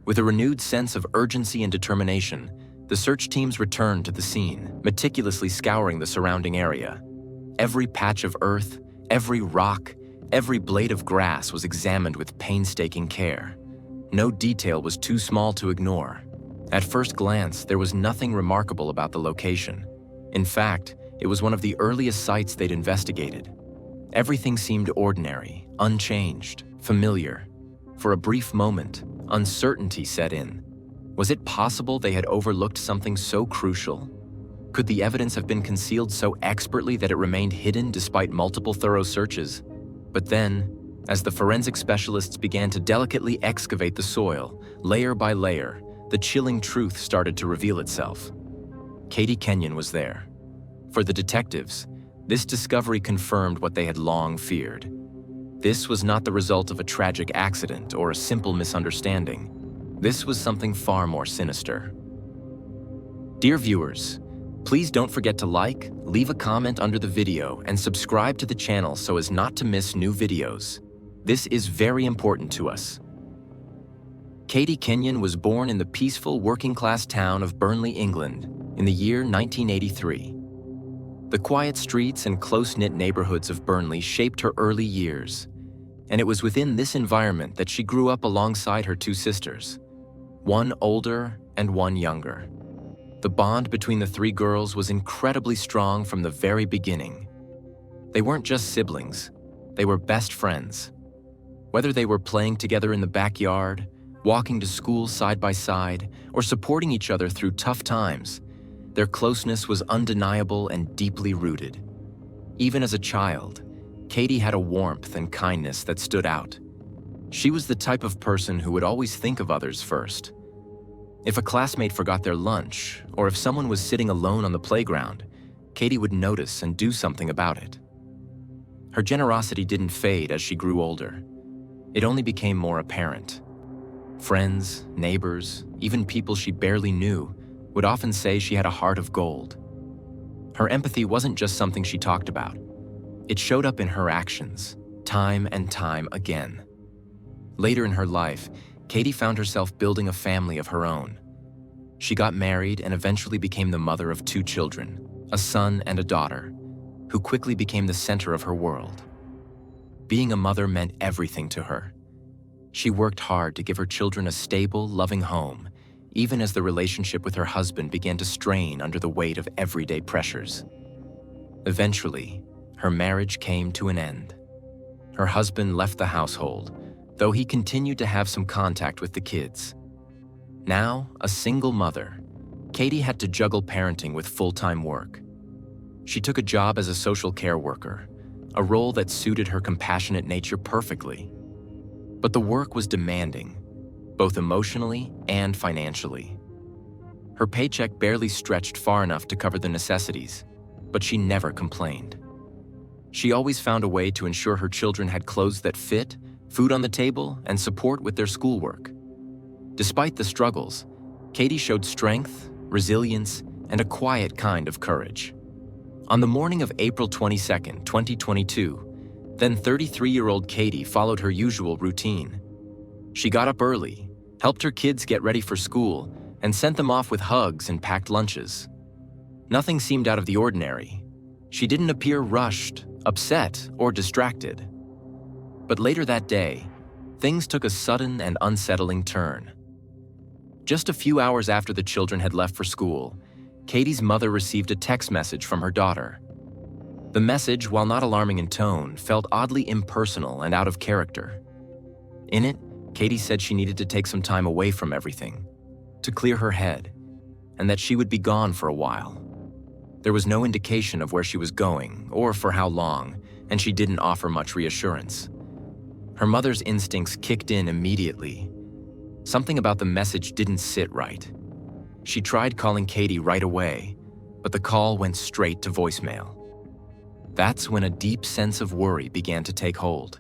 With a renewed sense of urgency and determination, the search teams returned to the scene, meticulously scouring the surrounding area. Every patch of earth, every rock, every blade of grass was examined with painstaking care. No detail was too small to ignore. At first glance, there was nothing remarkable about the location. In fact, it was one of the earliest sites they'd investigated. Everything seemed ordinary, unchanged, familiar. For a brief moment, uncertainty set in. Was it possible they had overlooked something so crucial? Could the evidence have been concealed so expertly that it remained hidden despite multiple thorough searches? But then, as the forensic specialists began to delicately excavate the soil, layer by layer, the chilling truth started to reveal itself. Katie Kenyon was there. For the detectives, this discovery confirmed what they had long feared. This was not the result of a tragic accident or a simple misunderstanding. This was something far more sinister. Dear viewers, please don't forget to like, leave a comment under the video, and subscribe to the channel so as not to miss new videos. This is very important to us. Katie Kenyon was born in the peaceful working-class town of Burnley, England, in the year 1983. The quiet streets and close-knit neighborhoods of Burnley shaped her early years, and it was within this environment that she grew up alongside her two sisters, one older and one younger. The bond between the three girls was incredibly strong from the very beginning. They weren't just siblings, they were best friends. Whether they were playing together in the backyard, walking to school side by side, or supporting each other through tough times, their closeness was undeniable and deeply rooted. Even as a child, Katie had a warmth and kindness that stood out. She was the type of person who would always think of others first. If a classmate forgot their lunch, or if someone was sitting alone on the playground, Katie would notice and do something about it. Her generosity didn't fade as she grew older. It only became more apparent. Friends, neighbors, even people she barely knew would often say she had a heart of gold. Her empathy wasn't just something she talked about. It showed up in her actions, time and time again. Later in her life, Katie found herself building a family of her own. She got married and eventually became the mother of two children, a son and a daughter, who quickly became the center of her world. Being a mother meant everything to her. She worked hard to give her children a stable, loving home, even as the relationship with her husband began to strain under the weight of everyday pressures. Eventually, her marriage came to an end. Her husband left the household, though he continued to have some contact with the kids. Now, a single mother, Katie had to juggle parenting with full-time work. She took a job as a social care worker, a role that suited her compassionate nature perfectly. But the work was demanding, both emotionally and financially. Her paycheck barely stretched far enough to cover the necessities, but she never complained. She always found a way to ensure her children had clothes that fit, food on the table, and support with their schoolwork. Despite the struggles, Katie showed strength, resilience, and a quiet kind of courage. On the morning of April 22, 2022, then 33-year-old Katie followed her usual routine. She got up early, helped her kids get ready for school, and sent them off with hugs and packed lunches. Nothing seemed out of the ordinary. She didn't appear rushed, upset, or distracted. But later that day, things took a sudden and unsettling turn. Just a few hours after the children had left for school, Katie's mother received a text message from her daughter. The message, while not alarming in tone, felt oddly impersonal and out of character. In it, Katie said she needed to take some time away from everything, to clear her head, and that she would be gone for a while. There was no indication of where she was going or for how long, and she didn't offer much reassurance. Her mother's instincts kicked in immediately. Something about the message didn't sit right. She tried calling Katie right away, but the call went straight to voicemail. That's when a deep sense of worry began to take hold.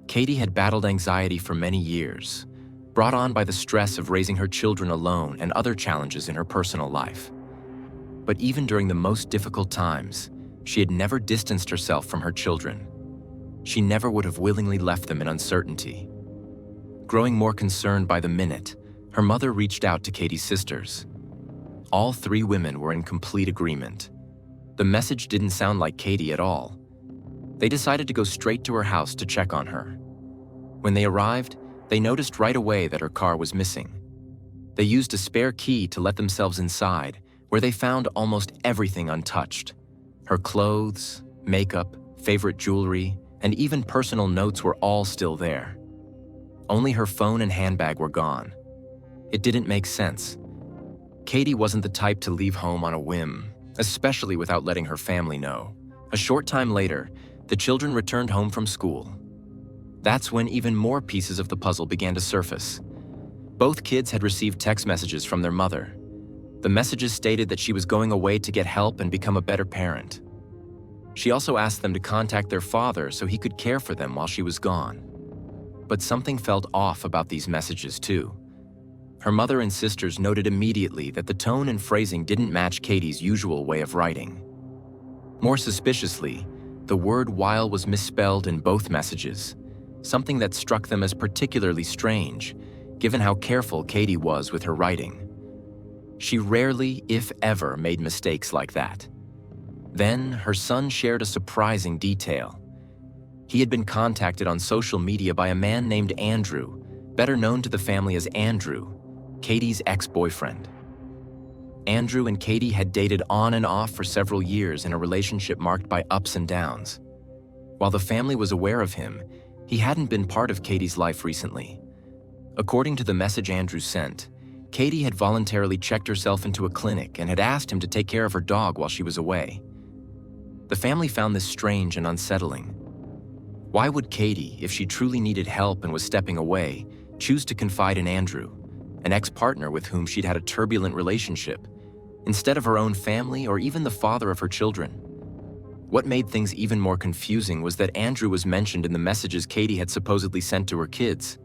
Katie had battled anxiety for many years, brought on by the stress of raising her children alone and other challenges in her personal life. But even during the most difficult times, she had never distanced herself from her children. She never would have willingly left them in uncertainty. Growing more concerned by the minute, Her mother reached out to Katie's sisters. All three women were in complete agreement. The message didn't sound like Katie at all. They decided to go straight to her house to check on her. When they arrived, they noticed right away that her car was missing. They used a spare key to let themselves inside, where they found almost everything untouched. Her clothes, makeup, favorite jewelry, and even personal notes were all still there. Only her phone and handbag were gone. It didn't make sense. Katie wasn't the type to leave home on a whim, especially without letting her family know. A short time later, the children returned home from school. That's when even more pieces of the puzzle began to surface. Both kids had received text messages from their mother. The messages stated that she was going away to get help and become a better parent. She also asked them to contact their father so he could care for them while she was gone. But something felt off about these messages too. Her mother and sisters noted immediately that the tone and phrasing didn't match Katie's usual way of writing. More suspiciously, the word "while" was misspelled in both messages, something that struck them as particularly strange, given how careful Katie was with her writing. She rarely, if ever, made mistakes like that. Then, her son shared a surprising detail. He had been contacted on social media by a man named Andrew, better known to the family as Andrew, Katie's ex-boyfriend. Andrew and Katie had dated on and off for several years in a relationship marked by ups and downs. While the family was aware of him, he hadn't been part of Katie's life recently. According to the message Andrew sent, Katie had voluntarily checked herself into a clinic and had asked him to take care of her dog while she was away. The family found this strange and unsettling. Why would Katie, if she truly needed help and was stepping away, choose to confide in Andrew, an ex-partner with whom she'd had a turbulent relationship, instead of her own family or even the father of her children? What made things even more confusing was that Andrew was mentioned in the messages Katie had supposedly sent to her kids.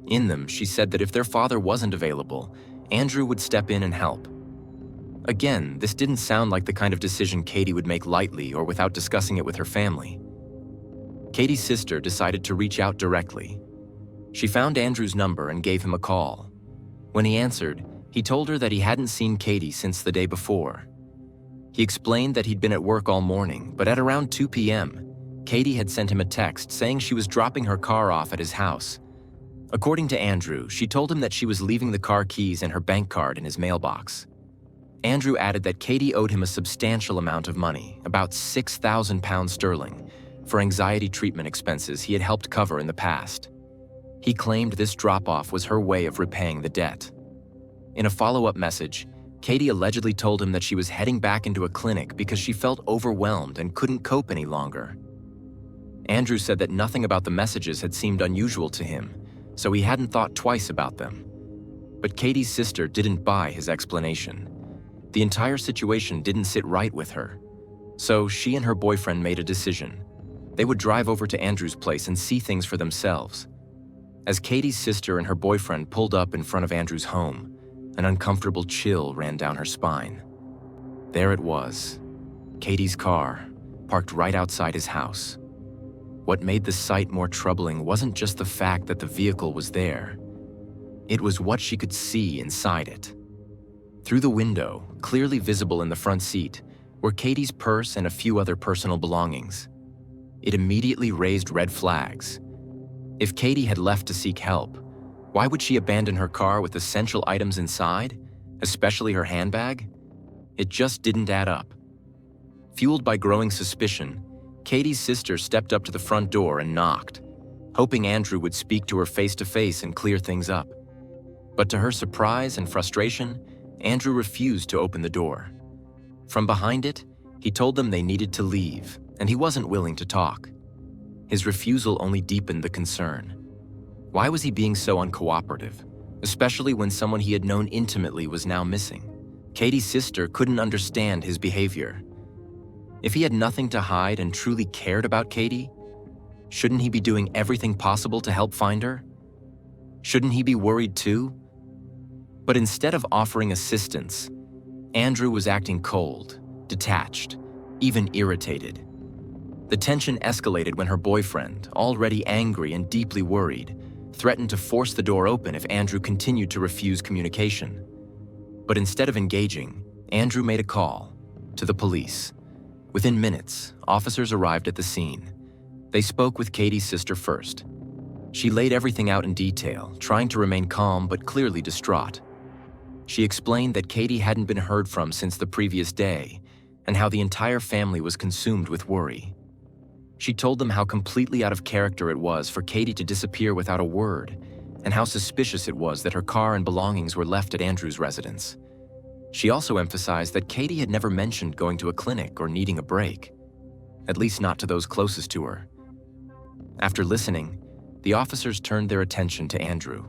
In them, she said that if their father wasn't available, Andrew would step in and help. Again, this didn't sound like the kind of decision Katie would make lightly or without discussing it with her family. Katie's sister decided to reach out directly. She found Andrew's number and gave him a call. When he answered, he told her that he hadn't seen Katie since the day before. He explained that he'd been at work all morning, but at around 2 p.m., Katie had sent him a text saying she was dropping her car off at his house. According to Andrew, she told him that she was leaving the car keys and her bank card in his mailbox. Andrew added that Katie owed him a substantial amount of money, about £6,000 sterling, for anxiety treatment expenses he had helped cover in the past. He claimed this drop-off was her way of repaying the debt. In a follow-up message, Katie allegedly told him that she was heading back into a clinic because she felt overwhelmed and couldn't cope any longer. Andrew said that nothing about the messages had seemed unusual to him, so he hadn't thought twice about them. But Katie's sister didn't buy his explanation. The entire situation didn't sit right with her. So she and her boyfriend made a decision. They would drive over to Andrew's place and see things for themselves. As Katie's sister and her boyfriend pulled up in front of Andrew's home, an uncomfortable chill ran down her spine. There it was, Katie's car, parked right outside his house. What made the sight more troubling wasn't just the fact that the vehicle was there. It was what she could see inside it. Through the window, clearly visible in the front seat, were Katie's purse and a few other personal belongings. It immediately raised red flags. If Katie had left to seek help, why would she abandon her car with essential items inside, especially her handbag? It just didn't add up. Fueled by growing suspicion, Katie's sister stepped up to the front door and knocked, hoping Andrew would speak to her face-to-face and clear things up. But to her surprise and frustration, Andrew refused to open the door. From behind it, he told them they needed to leave, and he wasn't willing to talk. His refusal only deepened the concern. Why was he being so uncooperative, especially when someone he had known intimately was now missing? Katie's sister couldn't understand his behavior. If he had nothing to hide and truly cared about Katie, shouldn't he be doing everything possible to help find her? Shouldn't he be worried too? But instead of offering assistance, Andrew was acting cold, detached, even irritated. The tension escalated when her boyfriend, already angry and deeply worried, threatened to force the door open if Andrew continued to refuse communication. But instead of engaging, Andrew made a call to the police. Within minutes, officers arrived at the scene. They spoke with Katie's sister first. She laid everything out in detail, trying to remain calm but clearly distraught. She explained that Katie hadn't been heard from since the previous day, and how the entire family was consumed with worry. She told them how completely out of character it was for Katie to disappear without a word, and how suspicious it was that her car and belongings were left at Andrew's residence. She also emphasized that Katie had never mentioned going to a clinic or needing a break, at least not to those closest to her. After listening, the officers turned their attention to Andrew.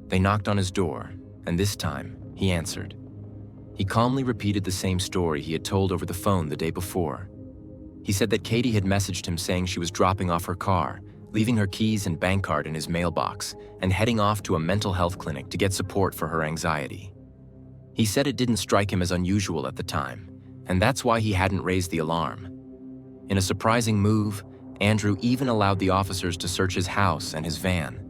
They knocked on his door, and this time, he answered. He calmly repeated the same story he had told over the phone the day before. He said that Katie had messaged him saying she was dropping off her car, leaving her keys and bank card in his mailbox, and heading off to a mental health clinic to get support for her anxiety. He said it didn't strike him as unusual at the time, and that's why he hadn't raised the alarm. In a surprising move, Andrew even allowed the officers to search his house and his van.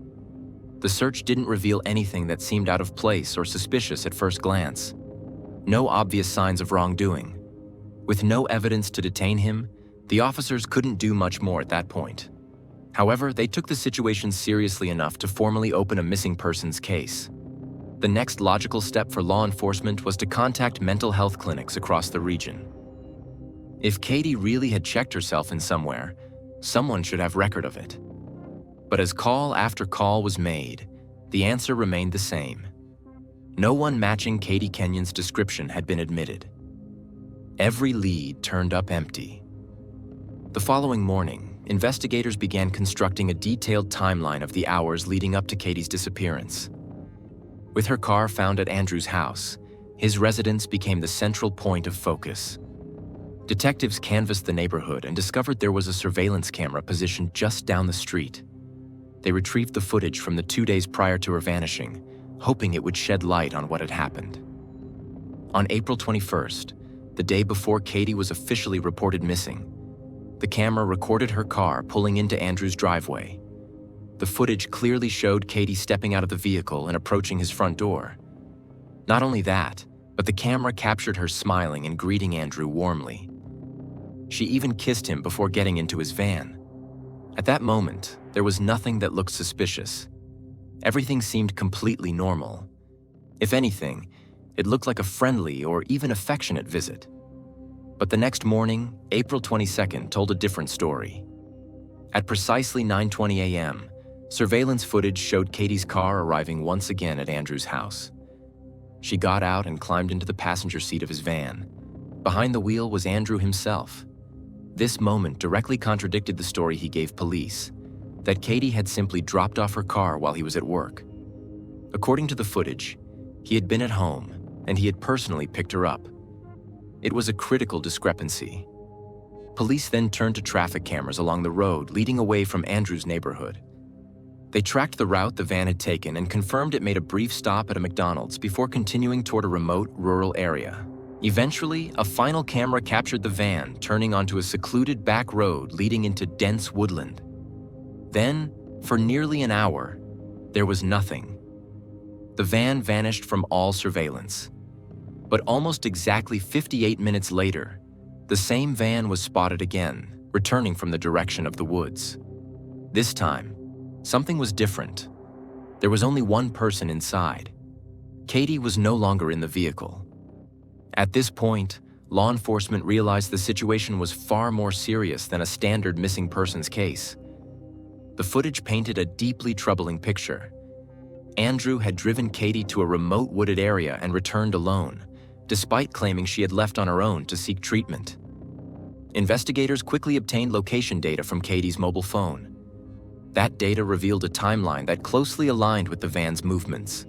The search didn't reveal anything that seemed out of place or suspicious at first glance. No obvious signs of wrongdoing. With no evidence to detain him, the officers couldn't do much more at that point. However, they took the situation seriously enough to formally open a missing persons case. The next logical step for law enforcement was to contact mental health clinics across the region. If Katie really had checked herself in somewhere, someone should have record of it. But as call after call was made, the answer remained the same. No one matching Katie Kenyon's description had been admitted. Every lead turned up empty. The following morning, investigators began constructing a detailed timeline of the hours leading up to Katie's disappearance. With her car found at Andrew's house, his residence became the central point of focus. Detectives canvassed the neighborhood and discovered there was a surveillance camera positioned just down the street. They retrieved the footage from the 2 days prior to her vanishing, hoping it would shed light on what had happened. On April 21st, the day before Katie was officially reported missing, the camera recorded her car pulling into Andrew's driveway. The footage clearly showed Katie stepping out of the vehicle and approaching his front door. Not only that, but the camera captured her smiling and greeting Andrew warmly. She even kissed him before getting into his van. At that moment, there was nothing that looked suspicious. Everything seemed completely normal. If anything, it looked like a friendly or even affectionate visit. But the next morning, April 22nd, told a different story. At precisely 9:20 a.m., surveillance footage showed Katie's car arriving once again at Andrew's house. She got out and climbed into the passenger seat of his van. Behind the wheel was Andrew himself. This moment directly contradicted the story he gave police, that Katie had simply dropped off her car while he was at work. According to the footage, he had been at home and he had personally picked her up. It was a critical discrepancy. Police then turned to traffic cameras along the road leading away from Andrew's neighborhood. They tracked the route the van had taken and confirmed it made a brief stop at a McDonald's before continuing toward a remote, rural area. Eventually, a final camera captured the van turning onto a secluded back road leading into dense woodland. Then, for nearly an hour, there was nothing. The van vanished from all surveillance. But almost exactly 58 minutes later, the same van was spotted again, returning from the direction of the woods. This time, something was different. There was only one person inside. Katie was no longer in the vehicle. At this point, law enforcement realized the situation was far more serious than a standard missing persons case. The footage painted a deeply troubling picture. Andrew had driven Katie to a remote wooded area and returned alone, despite claiming she had left on her own to seek treatment. Investigators quickly obtained location data from Katie's mobile phone. That data revealed a timeline that closely aligned with the van's movements.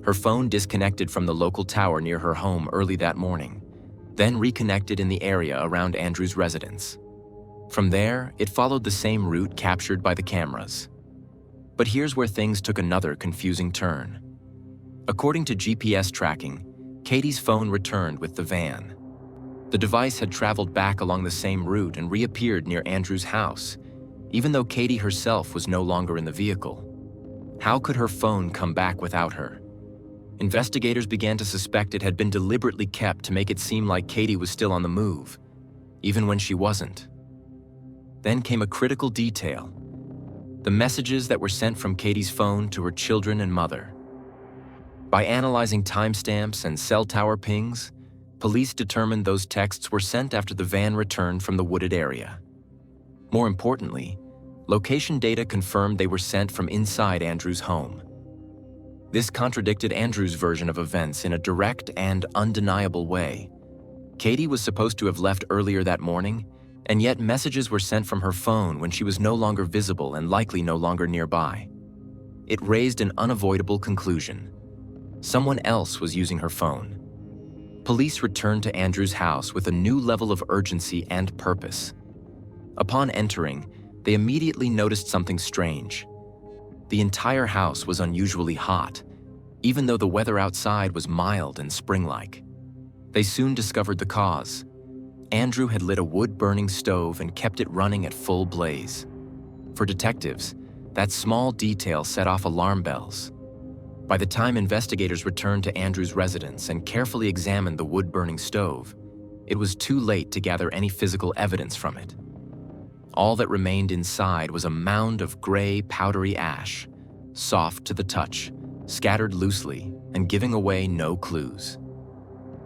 Her phone disconnected from the local tower near her home early that morning, then reconnected in the area around Andrew's residence. From there, it followed the same route captured by the cameras. But here's where things took another confusing turn. According to GPS tracking, Katie's phone returned with the van. The device had traveled back along the same route and reappeared near Andrew's house, even though Katie herself was no longer in the vehicle. How could her phone come back without her? Investigators began to suspect it had been deliberately kept to make it seem like Katie was still on the move, even when she wasn't. Then came a critical detail: the messages that were sent from Katie's phone to her children and mother. By analyzing timestamps and cell tower pings, police determined those texts were sent after the van returned from the wooded area. More importantly, location data confirmed they were sent from inside Andrew's home. This contradicted Andrew's version of events in a direct and undeniable way. Katie was supposed to have left earlier that morning, and yet messages were sent from her phone when she was no longer visible and likely no longer nearby. It raised an unavoidable conclusion: someone else was using her phone. Police returned to Andrew's house with a new level of urgency and purpose. Upon entering, they immediately noticed something strange. The entire house was unusually hot, even though the weather outside was mild and spring-like. They soon discovered the cause. Andrew had lit a wood-burning stove and kept it running at full blaze. For detectives, that small detail set off alarm bells. By the time investigators returned to Andrew's residence and carefully examined the wood-burning stove, it was too late to gather any physical evidence from it. All that remained inside was a mound of gray, powdery ash, soft to the touch, scattered loosely, and giving away no clues.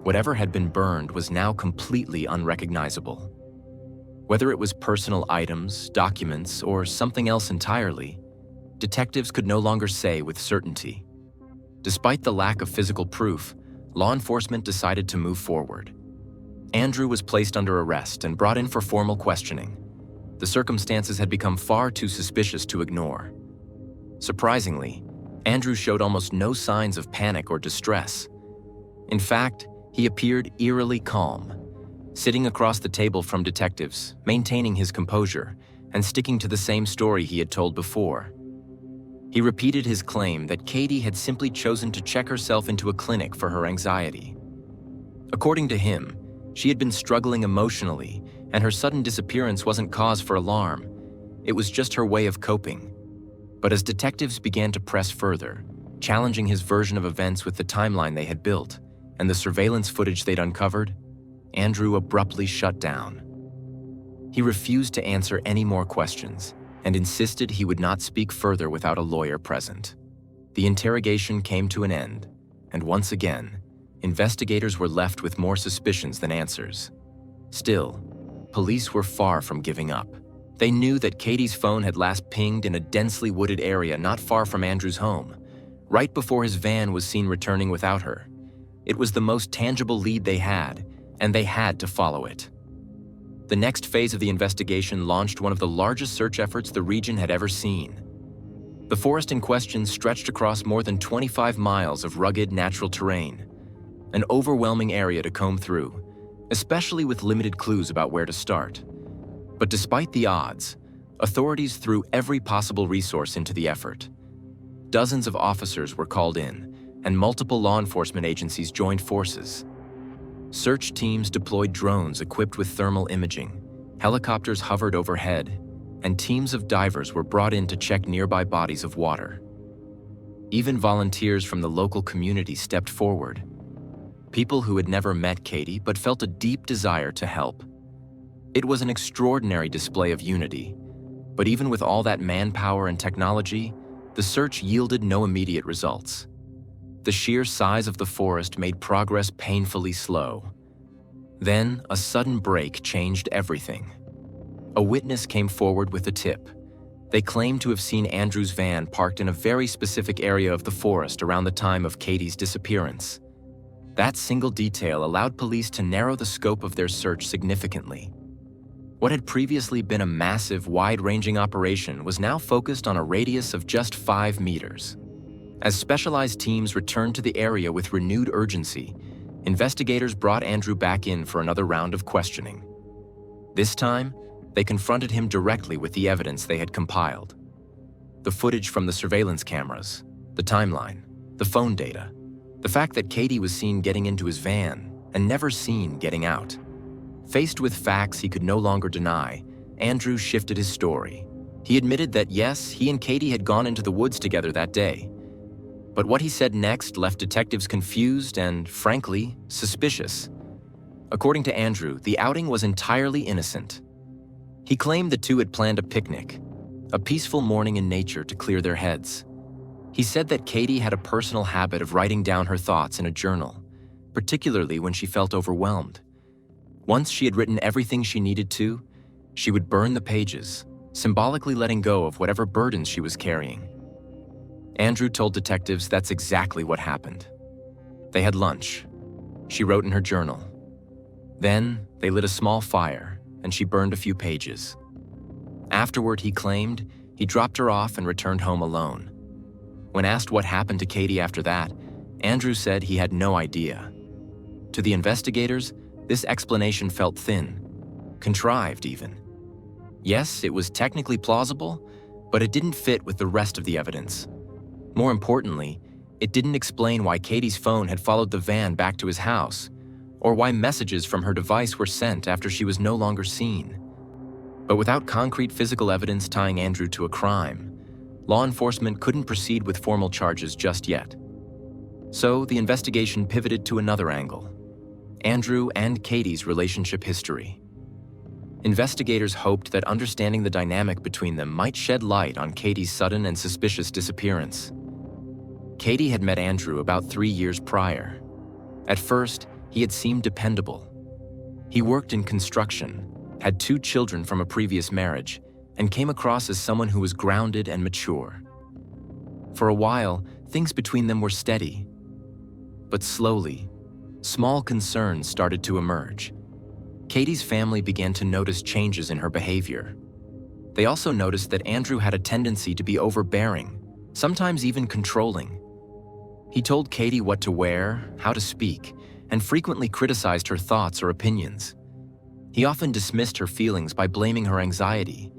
Whatever had been burned was now completely unrecognizable. Whether it was personal items, documents, or something else entirely, detectives could no longer say with certainty. Despite the lack of physical proof, law enforcement decided to move forward. Andrew was placed under arrest and brought in for formal questioning. The circumstances had become far too suspicious to ignore. Surprisingly, Andrew showed almost no signs of panic or distress. In fact, he appeared eerily calm, sitting across the table from detectives, maintaining his composure, and sticking to the same story he had told before. He repeated his claim that Katie had simply chosen to check herself into a clinic for her anxiety. According to him, she had been struggling emotionally, and her sudden disappearance wasn't cause for alarm. It was just her way of coping. But as detectives began to press further, challenging his version of events with the timeline they had built and the surveillance footage they'd uncovered, Andrew abruptly shut down. He refused to answer any more questions and insisted he would not speak further without a lawyer present. The interrogation came to an end, and once again, investigators were left with more suspicions than answers. Still, police were far from giving up. They knew that Katie's phone had last pinged in a densely wooded area not far from Andrew's home, right before his van was seen returning without her. It was the most tangible lead they had, and they had to follow it. The next phase of the investigation launched one of the largest search efforts the region had ever seen. The forest in question stretched across more than 25 miles of rugged natural terrain, an overwhelming area to comb through, especially with limited clues about where to start. But despite the odds, authorities threw every possible resource into the effort. Dozens of officers were called in, and multiple law enforcement agencies joined forces. Search teams deployed drones equipped with thermal imaging, helicopters hovered overhead, and teams of divers were brought in to check nearby bodies of water. Even volunteers from the local community stepped forward. People who had never met Katie but felt a deep desire to help. It was an extraordinary display of unity, but even with all that manpower and technology, the search yielded no immediate results. The sheer size of the forest made progress painfully slow. Then, a sudden break changed everything. A witness came forward with a tip. They claimed to have seen Andrew's van parked in a very specific area of the forest around the time of Katie's disappearance. That single detail allowed police to narrow the scope of their search significantly. What had previously been a massive, wide-ranging operation was now focused on a radius of just 5 meters. As specialized teams returned to the area with renewed urgency, investigators brought Andrew back in for another round of questioning. This time, they confronted him directly with the evidence they had compiled. The footage from the surveillance cameras, the timeline, the phone data, the fact that Katie was seen getting into his van and never seen getting out. Faced with facts he could no longer deny, Andrew shifted his story. He admitted that yes, he and Katie had gone into the woods together that day. But what he said next left detectives confused and, frankly, suspicious. According to Andrew, the outing was entirely innocent. He claimed the two had planned a picnic, a peaceful morning in nature to clear their heads. He said that Katie had a personal habit of writing down her thoughts in a journal, particularly when she felt overwhelmed. Once she had written everything she needed to, she would burn the pages, symbolically letting go of whatever burdens she was carrying. Andrew told detectives that's exactly what happened. They had lunch. She wrote in her journal. Then, they lit a small fire, and she burned a few pages. Afterward, he claimed, he dropped her off and returned home alone. When asked what happened to Katie after that, Andrew said he had no idea. To the investigators, this explanation felt thin, contrived even. Yes, it was technically plausible, but it didn't fit with the rest of the evidence. More importantly, it didn't explain why Katie's phone had followed the van back to his house, or why messages from her device were sent after she was no longer seen. But without concrete physical evidence tying Andrew to a crime, law enforcement couldn't proceed with formal charges just yet. So the investigation pivoted to another angle: Andrew and Katie's relationship history. Investigators hoped that understanding the dynamic between them might shed light on Katie's sudden and suspicious disappearance. Katie had met Andrew about 3 years prior. At first, he had seemed dependable. He worked in construction, had 2 children from a previous marriage, and came across as someone who was grounded and mature. For a while, things between them were steady. But slowly, small concerns started to emerge. Katie's family began to notice changes in her behavior. They also noticed that Andrew had a tendency to be overbearing, sometimes even controlling. He told Katie what to wear, how to speak, and frequently criticized her thoughts or opinions. He often dismissed her feelings by blaming her anxiety,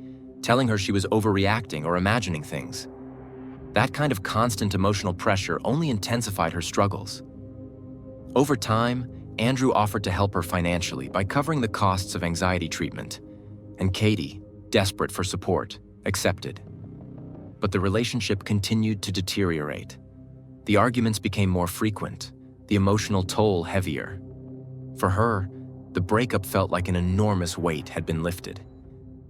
telling her she was overreacting or imagining things. That kind of constant emotional pressure only intensified her struggles. Over time, Andrew offered to help her financially by covering the costs of anxiety treatment, and Katie, desperate for support, accepted. But the relationship continued to deteriorate. The arguments became more frequent, the emotional toll heavier. For her, the breakup felt like an enormous weight had been lifted.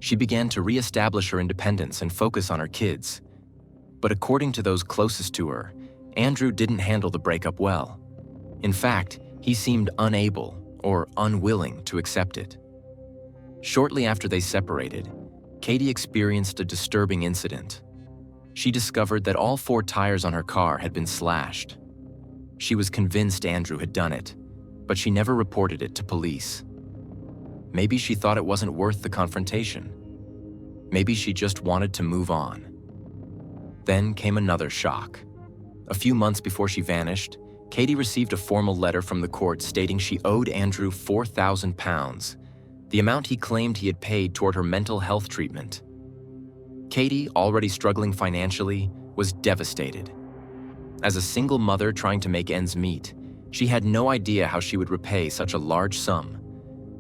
She began to reestablish her independence and focus on her kids. But according to those closest to her, Andrew didn't handle the breakup well. In fact, he seemed unable or unwilling to accept it. Shortly after they separated, Katie experienced a disturbing incident. She discovered that all 4 tires on her car had been slashed. She was convinced Andrew had done it, but she never reported it to police. Maybe she thought it wasn't worth the confrontation. Maybe she just wanted to move on. Then came another shock. A few months before she vanished, Katie received a formal letter from the court stating she owed Andrew £4,000, the amount he claimed he had paid toward her mental health treatment. Katie, already struggling financially, was devastated. As a single mother trying to make ends meet, she had no idea how she would repay such a large sum.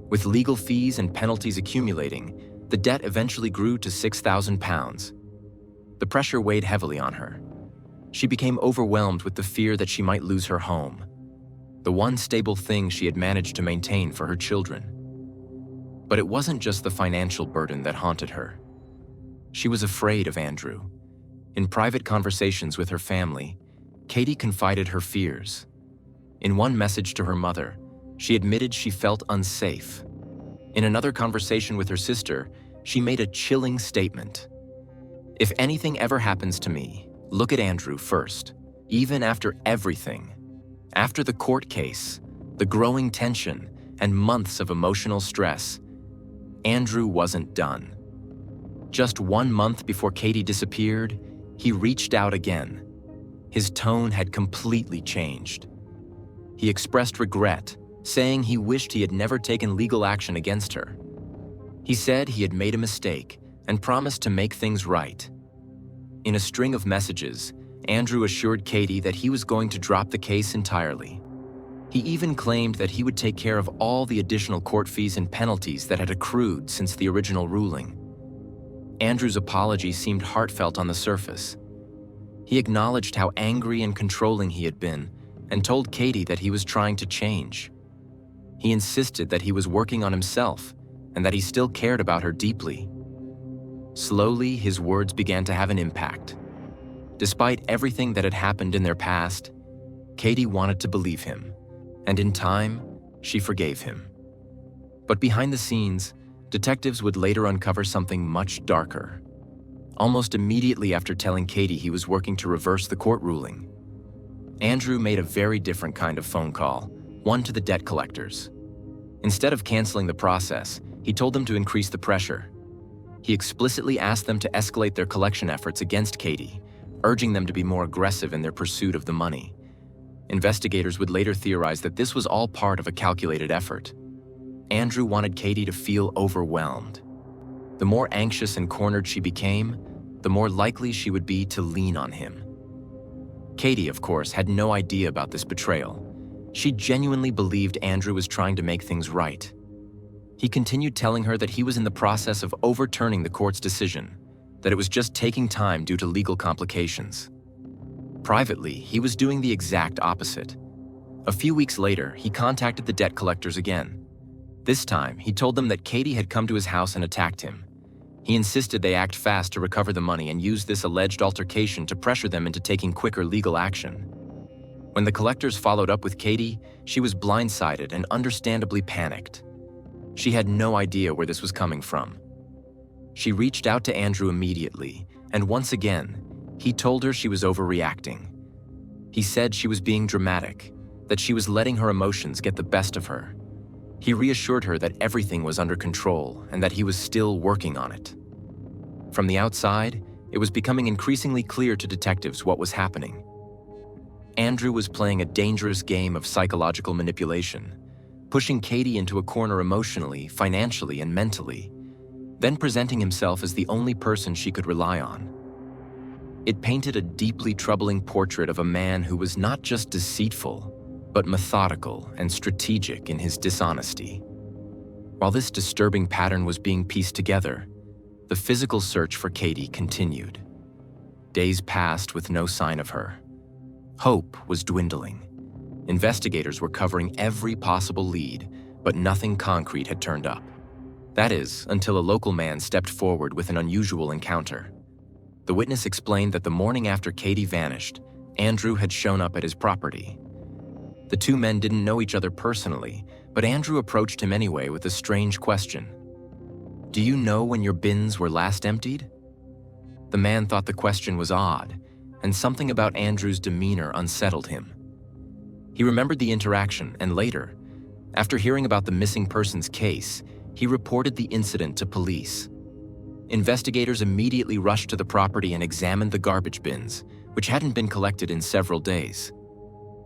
With legal fees and penalties accumulating, the debt eventually grew to £6,000. The pressure weighed heavily on her. She became overwhelmed with the fear that she might lose her home, the one stable thing she had managed to maintain for her children. But it wasn't just the financial burden that haunted her. She was afraid of Andrew. In private conversations with her family, Katie confided her fears. In one message to her mother, she admitted she felt unsafe. In another conversation with her sister, she made a chilling statement. "If anything ever happens to me, look at Andrew first, even after everything. After the court case, the growing tension, and months of emotional stress, Andrew wasn't done." Just 1 month before Katie disappeared, he reached out again. His tone had completely changed. He expressed regret, saying he wished he had never taken legal action against her. He said he had made a mistake and promised to make things right. In a string of messages, Andrew assured Katie that he was going to drop the case entirely. He even claimed that he would take care of all the additional court fees and penalties that had accrued since the original ruling. Andrew's apology seemed heartfelt on the surface. He acknowledged how angry and controlling he had been and told Katie that he was trying to change. He insisted that he was working on himself and that he still cared about her deeply. Slowly, his words began to have an impact. Despite everything that had happened in their past, Katie wanted to believe him, and in time, she forgave him. But behind the scenes, detectives would later uncover something much darker. Almost immediately after telling Katie he was working to reverse the court ruling, Andrew made a very different kind of phone call, one to the debt collectors. Instead of canceling the process, he told them to increase the pressure. He explicitly asked them to escalate their collection efforts against Katie, urging them to be more aggressive in their pursuit of the money. Investigators would later theorize that this was all part of a calculated effort. Andrew wanted Katie to feel overwhelmed. The more anxious and cornered she became, the more likely she would be to lean on him. Katie, of course, had no idea about this betrayal. She genuinely believed Andrew was trying to make things right. He continued telling her that he was in the process of overturning the court's decision, that it was just taking time due to legal complications. Privately, he was doing the exact opposite. A few weeks later, he contacted the debt collectors again. This time, he told them that Katie had come to his house and attacked him. He insisted they act fast to recover the money and use this alleged altercation to pressure them into taking quicker legal action. When the collectors followed up with Katie, she was blindsided and understandably panicked. She had no idea where this was coming from. She reached out to Andrew immediately, and once again, he told her she was overreacting. He said she was being dramatic, that she was letting her emotions get the best of her. He reassured her that everything was under control and that he was still working on it. From the outside, it was becoming increasingly clear to detectives what was happening. Andrew was playing a dangerous game of psychological manipulation, pushing Katie into a corner emotionally, financially, and mentally, then presenting himself as the only person she could rely on. It painted a deeply troubling portrait of a man who was not just deceitful, but methodical and strategic in his dishonesty. While this disturbing pattern was being pieced together, the physical search for Katie continued. Days passed with no sign of her. Hope was dwindling. Investigators were covering every possible lead, but nothing concrete had turned up. That is, until a local man stepped forward with an unusual encounter. The witness explained that the morning after Katie vanished, Andrew had shown up at his property. The two men didn't know each other personally, but Andrew approached him anyway with a strange question. "Do you know when your bins were last emptied?" The man thought the question was odd, and something about Andrew's demeanor unsettled him. He remembered the interaction, and later, after hearing about the missing persons case, he reported the incident to police. Investigators immediately rushed to the property and examined the garbage bins, which hadn't been collected in several days.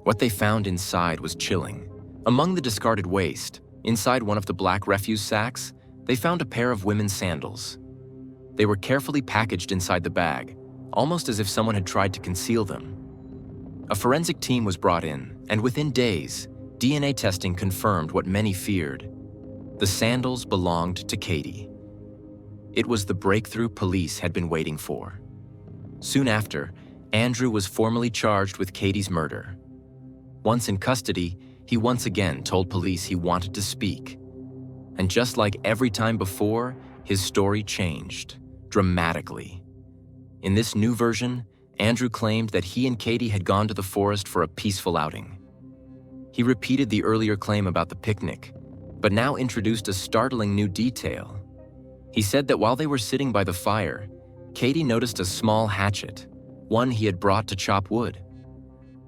What they found inside was chilling. Among the discarded waste, inside one of the black refuse sacks, they found a pair of women's sandals. They were carefully packaged inside the bag, almost as if someone had tried to conceal them. A forensic team was brought in, and within days, DNA testing confirmed what many feared. The sandals belonged to Katie. It was the breakthrough police had been waiting for. Soon after, Andrew was formally charged with Katie's murder. Once in custody, he once again told police he wanted to speak. And just like every time before, his story changed, dramatically. In this new version, Andrew claimed that he and Katie had gone to the forest for a peaceful outing. He repeated the earlier claim about the picnic, but now introduced a startling new detail. He said that while they were sitting by the fire, Katie noticed a small hatchet, one he had brought to chop wood.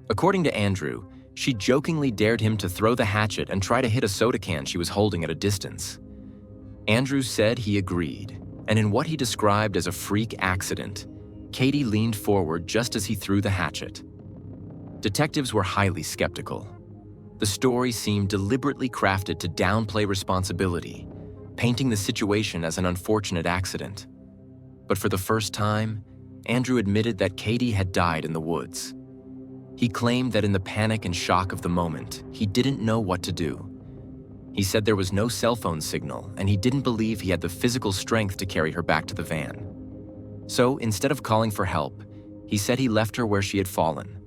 According to Andrew, she jokingly dared him to throw the hatchet and try to hit a soda can she was holding at a distance. Andrew said he agreed, and in what he described as a freak accident, Katie leaned forward just as he threw the hatchet. Detectives were highly skeptical. The story seemed deliberately crafted to downplay responsibility, painting the situation as an unfortunate accident. But for the first time, Andrew admitted that Katie had died in the woods. He claimed that in the panic and shock of the moment, he didn't know what to do. He said there was no cell phone signal, and he didn't believe he had the physical strength to carry her back to the van. So instead of calling for help, he said he left her where she had fallen.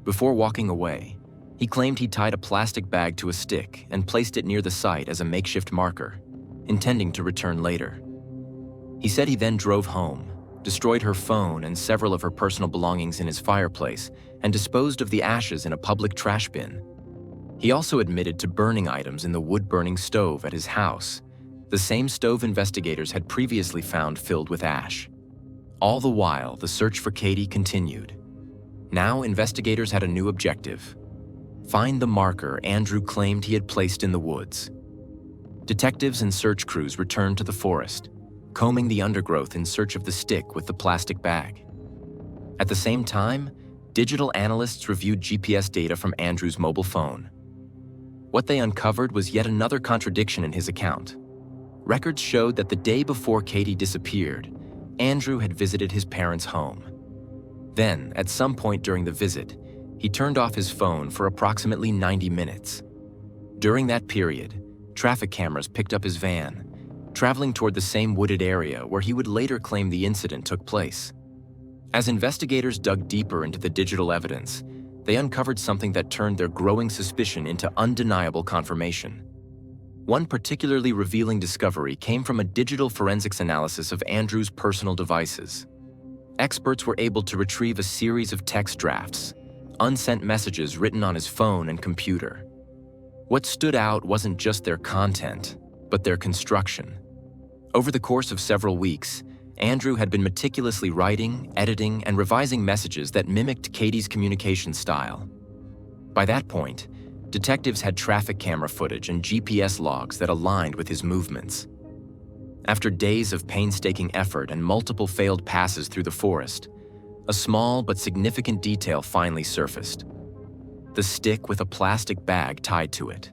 Before walking away, he claimed he tied a plastic bag to a stick and placed it near the site as a makeshift marker, intending to return later. He said he then drove home, destroyed her phone and several of her personal belongings in his fireplace, and disposed of the ashes in a public trash bin. He also admitted to burning items in the wood-burning stove at his house, the same stove investigators had previously found filled with ash. All the while, the search for Katie continued. Now, investigators had a new objective: find the marker Andrew claimed he had placed in the woods. Detectives and search crews returned to the forest, combing the undergrowth in search of the stick with the plastic bag. At the same time, digital analysts reviewed GPS data from Andrew's mobile phone. What they uncovered was yet another contradiction in his account. Records showed that the day before Katie disappeared, Andrew had visited his parents' home. Then, at some point during the visit, he turned off his phone for approximately 90 minutes. During that period, traffic cameras picked up his van, traveling toward the same wooded area where he would later claim the incident took place. As investigators dug deeper into the digital evidence, they uncovered something that turned their growing suspicion into undeniable confirmation. One particularly revealing discovery came from a digital forensics analysis of Andrew's personal devices. Experts were able to retrieve a series of text drafts, unsent messages written on his phone and computer. What stood out wasn't just their content, but their construction. Over the course of several weeks, Andrew had been meticulously writing, editing, and revising messages that mimicked Katie's communication style. By that point, detectives had traffic camera footage and GPS logs that aligned with his movements. After days of painstaking effort and multiple failed passes through the forest, a small but significant detail finally surfaced: the stick with a plastic bag tied to it.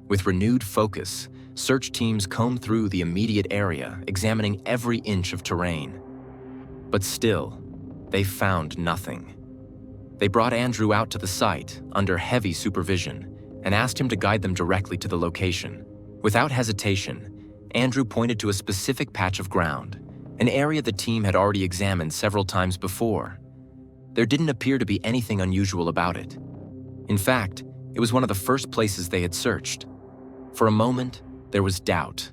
With renewed focus, search teams combed through the immediate area, examining every inch of terrain. But still, they found nothing. They brought Andrew out to the site under heavy supervision and asked him to guide them directly to the location. Without hesitation, Andrew pointed to a specific patch of ground, an area the team had already examined several times before. There didn't appear to be anything unusual about it. In fact, it was one of the first places they had searched. For a moment, there was doubt.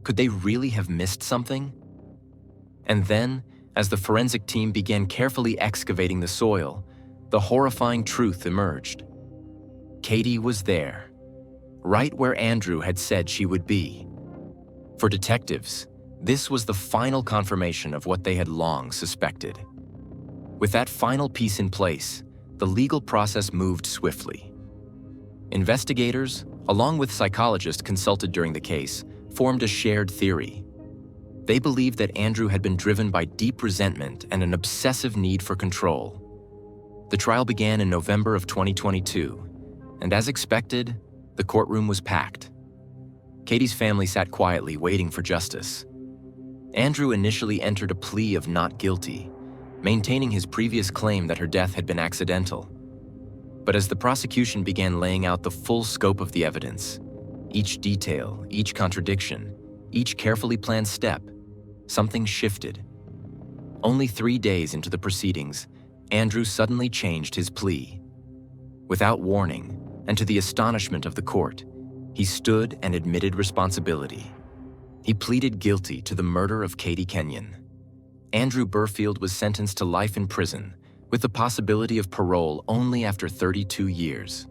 Could they really have missed something? And then, as the forensic team began carefully excavating the soil, the horrifying truth emerged. Katie was there, right where Andrew had said she would be. For detectives, this was the final confirmation of what they had long suspected. With that final piece in place, the legal process moved swiftly. Investigators, along with psychologists consulted during the case, formed a shared theory. They believed that Andrew had been driven by deep resentment and an obsessive need for control. The trial began in November of 2022, and as expected, the courtroom was packed. Katie's family sat quietly waiting for justice. Andrew initially entered a plea of not guilty, maintaining his previous claim that her death had been accidental. But as the prosecution began laying out the full scope of the evidence, each detail, each contradiction, each carefully planned step, something shifted. Only 3 days into the proceedings, Andrew suddenly changed his plea. Without warning, and to the astonishment of the court, he stood and admitted responsibility. He pleaded guilty to the murder of Katie Kenyon. Andrew Burfield was sentenced to life in prison, with the possibility of parole only after 32 years.